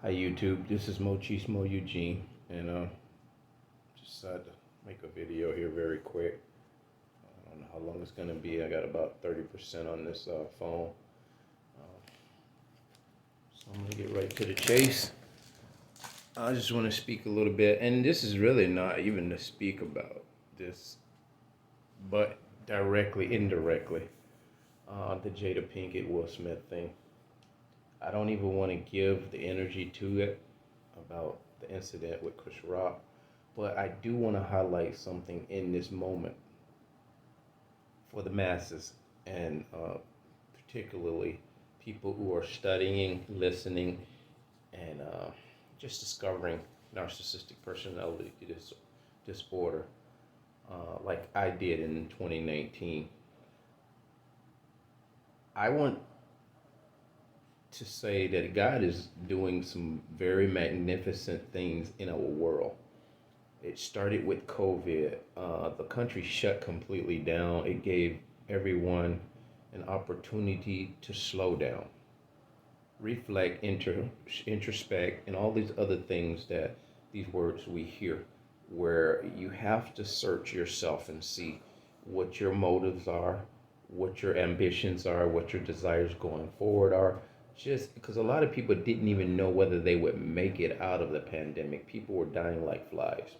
Hi YouTube, this is Mochismo Eugene, and just decided to make a video here very quick. I don't know how long it's gonna be. I got about 30% on this phone, so I'm gonna get right to the chase. I just want to speak a little bit, and this is really not even to speak about this, but directly, indirectly, the Jada Pinkett Will Smith thing. I don't even want to give the energy to it about the incident with Chris Rock. But I do want to highlight something in this moment for the masses, and particularly people who are studying, listening, and just discovering narcissistic personality disorder, like I did in 2019. I want to say that God is doing some very magnificent things in our world. It started with COVID. The country shut completely down. It gave everyone an opportunity to slow down, reflect, introspect, and all these other things that these words we hear, where you have to search yourself and see what your motives are, what your ambitions are, what your desires going forward are. Just because a lot of people didn't even know whether they would make it out of the pandemic. People were dying like flies.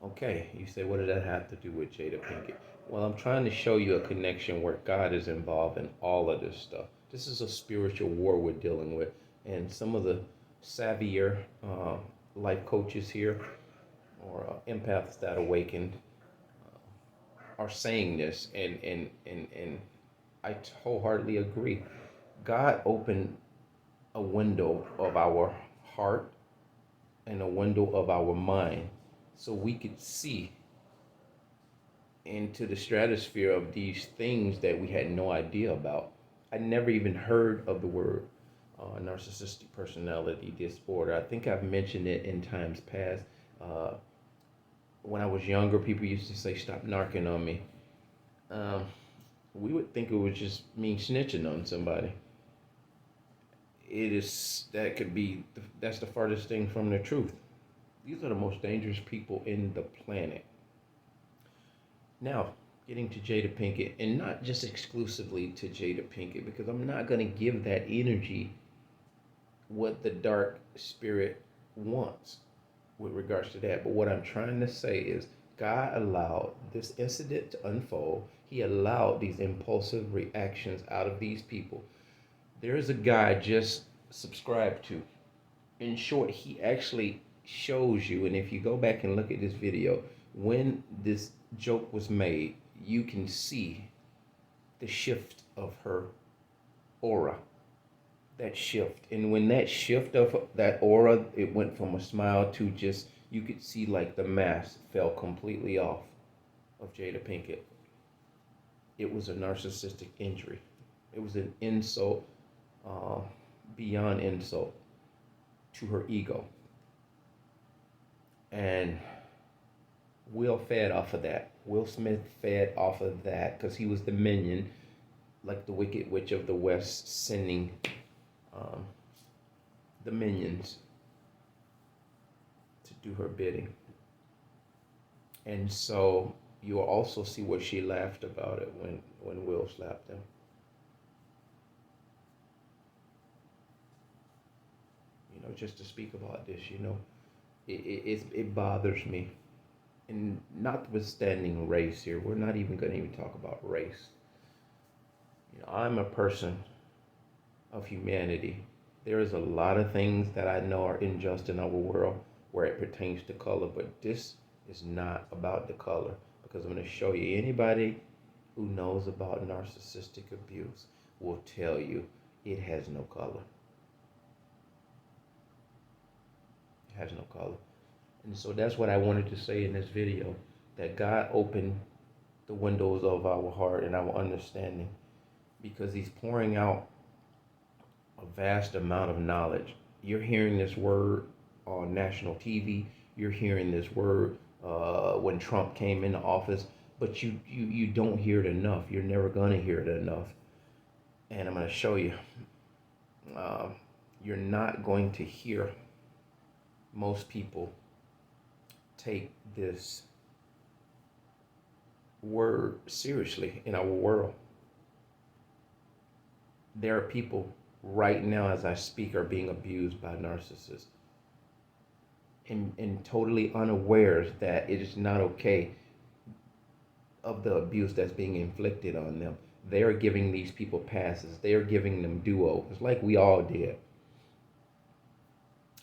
Okay, you say, what did that have to do with Jada Pinkett? Well, I'm trying to show you a connection where God is involved in all of this stuff. This is a spiritual war we're dealing with, and some of the savvier life coaches here or empaths that awakened are saying this, and I wholeheartedly agree. God opened a window of our heart and a window of our mind so we could see into the stratosphere of these things that we had no idea about. I never even heard of the word narcissistic personality disorder. I think I've mentioned it in times past. Uh, when I was younger, people used to say, "Stop narking on me." Um, we would think it was just me snitching on somebody. It is that could be that's the farthest thing from the truth. These are the most dangerous people in the planet. Now, getting to Jada Pinkett, and not just exclusively to Jada Pinkett, because I'm not going to give that energy what the dark spirit wants with regards to that. But what I'm trying to say is God allowed this incident to unfold. He allowed these impulsive reactions out of these people. There is a guy I just subscribed to. In short, he actually shows you, and if you go back and look at this video, when this joke was made, you can see the shift of her aura. That shift. And when that shift of that aura, it went from a smile to just, you could see like the mask fell completely off of Jada Pinkett. It was a narcissistic injury. It was an insult, uh, beyond insult, to her ego. And Will fed off of that. Will Smith fed off of that because he was the minion, like the Wicked Witch of the West, sending um, the minions to do her bidding. And so you'll also see where she laughed about it when Will slapped him. Just to speak about this, it bothers me. And notwithstanding race here, we're not even going to even talk about race. I'm a person of humanity. There is a lot of things that I know are unjust in our world where it pertains to color, but this is not about the color, because I'm going to show you anybody who knows about narcissistic abuse will tell you it has no color. It has no color. And so that's what I wanted to say in this video, that God opened the windows of our heart and our understanding, because he's pouring out a vast amount of knowledge. You're hearing this word on national TV. You're hearing this word when Trump came into office, but you don't hear it enough. You're never going to hear it enough. And I'm going to show you. you're not going to hear most people take this word seriously in our world. There are people right now, as I speak, are being abused by narcissists and totally unawares that it is not okay of the abuse that's being inflicted on them. They are giving these people passes. They are giving them do-overs like we all did.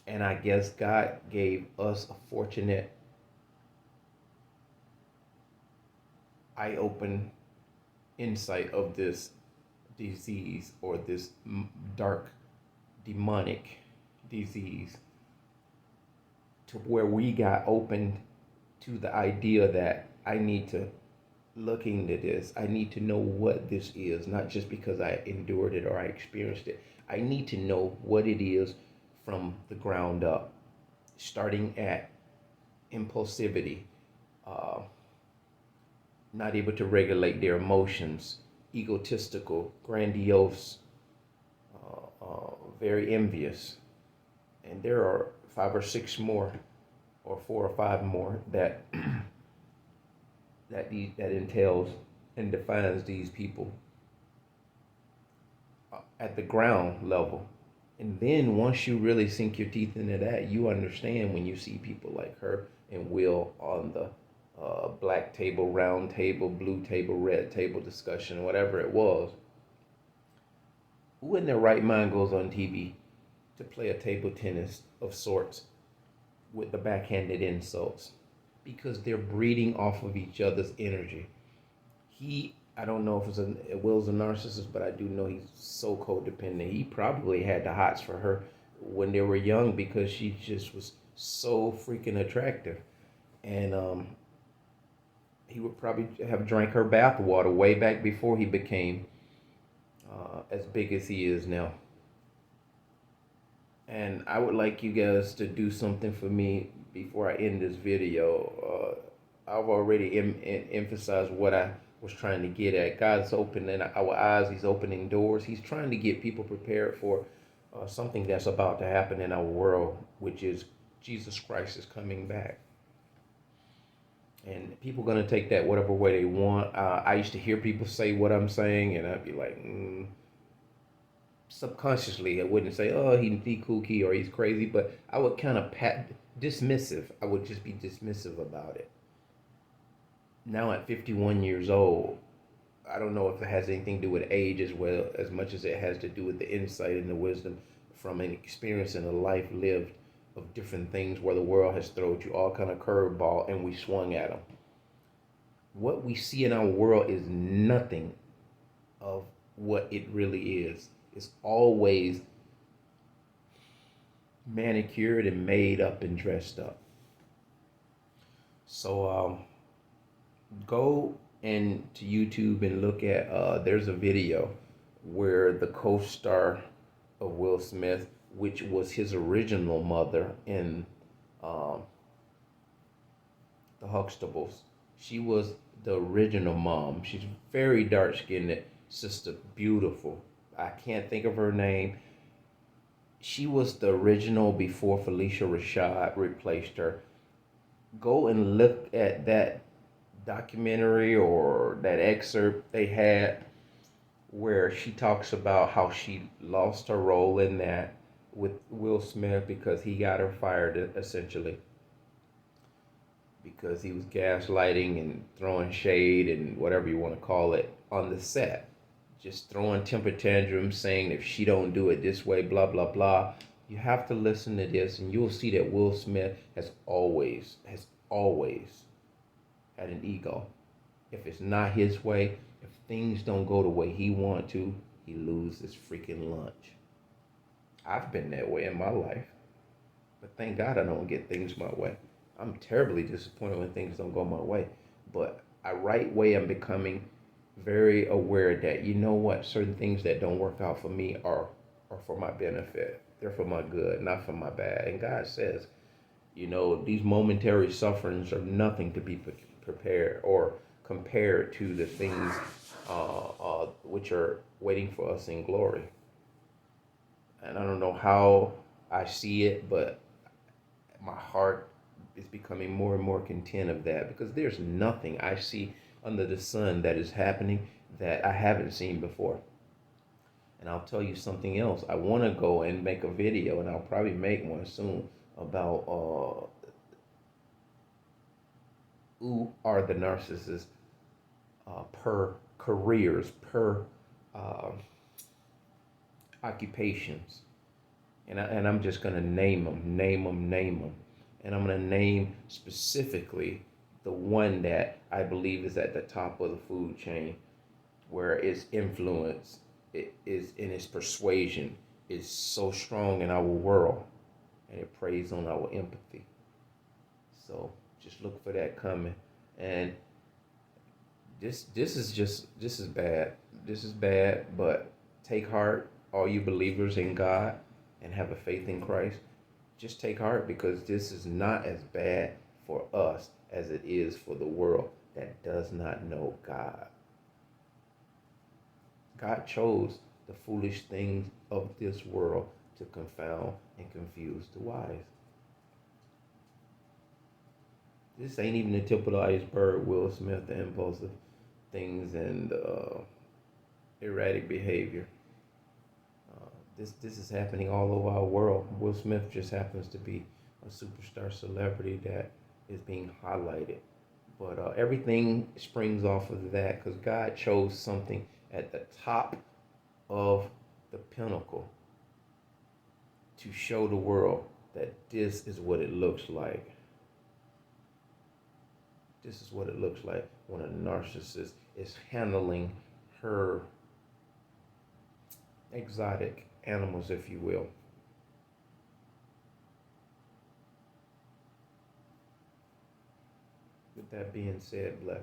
And I guess God gave us a fortunate eye-open insight of this disease, or this dark demonic disease, to where we got open to the idea that I need to look into this. I need to know what this is, not just because I endured it or I experienced it. I need to know what it is from the ground up, starting at impulsivity, uh, not able to regulate their emotions, egotistical, grandiose, very envious. And there are 5 or 6 more, or 4 or 5 more that that entails and defines these people at the ground level. And then once you really sink your teeth into that, you understand when you see people like her and Will on the black table, round table, blue table, red table discussion, whatever it was. Who in their right mind goes on TV to play a table tennis of sorts with the backhanded insults? Because they're breeding off of each other's energy. I don't know if Will's a narcissist, but I do know he's so codependent. He probably had the hots for her when they were young because she just was so freaking attractive. And he would probably have drank her bathwater way back before he became as big as he is now. And I would like you guys to do something for me before I end this video. I've already emphasized what I was trying to get at. God's opening our eyes. He's opening doors. He's trying to get people prepared for something that's about to happen in our world, which is Jesus Christ is coming back. And people are going to take that whatever way they want. I used to hear people say what I'm saying, and I'd be like, subconsciously, I wouldn't say, oh, he's kooky or he's crazy, but I would kind of dismissive. I would just be dismissive about it. Now at 51 years old, I don't know if it has anything to do with age as well, as much as it has to do with the insight and the wisdom from an experience and a life lived of different things where the world has thrown you all kind of curveball and we swung at them. What we see in our world is nothing of what it really is. It's always manicured and made up and dressed up. So go into YouTube and look at, there's a video where the co-star of Will Smith, which was his original mother in the Huxtables, she was the original mom. She's very dark-skinned sister, beautiful. I can't think of her name. She was the original before Felicia Rashad replaced her. Go and look at that documentary or that excerpt they had where she talks about how she lost her role in that with Will Smith because he got her fired, essentially, because he was gaslighting and throwing shade and whatever you want to call it on the set, just throwing temper tantrums, saying if she don't do it this way, blah blah blah. You have to listen to this and you'll see that Will Smith has always had an ego. If it's not his way, if things don't go the way he wants to, he loses freaking lunch. I've been that way in my life, but thank God I don't get things my way. I'm terribly disappointed when things don't go my way, but right way I'm becoming very aware that, you know what, certain things that don't work out for me are for my benefit. They're for my good, not for my bad. And God says, you know, these momentary sufferings are nothing to be prepared or compared to the things which are waiting for us in glory. And I don't know how I see it, but my heart is becoming more and more content of that, because there's nothing I see under the sun that is happening that I haven't seen before. And I'll tell you something else. I want to go and make a video, and I'll probably make one soon, about who are the narcissists per careers, per uh, occupations. And I'm just going to name them. And I'm going to name specifically the one that I believe is at the top of the food chain, where its influence it is in its persuasion is so strong in our world, and it preys on our empathy. So just look for that coming. And this is bad. This is bad, but take heart, all you believers in God and have a faith in Christ. Just take heart, because this is not as bad for us as it is for the world that does not know God. God chose the foolish things of this world to confound and confuse the wise. This ain't even the tip of the iceberg. Will Smith, the impulsive things and erratic behavior. This is happening all over our world. Will Smith just happens to be a superstar celebrity that is being highlighted. But everything springs off of that, because God chose something at the top of the pinnacle to show the world that this is what it looks like. This is what it looks like when a narcissist is handling her exotic animals, if you will. With that being said, bless.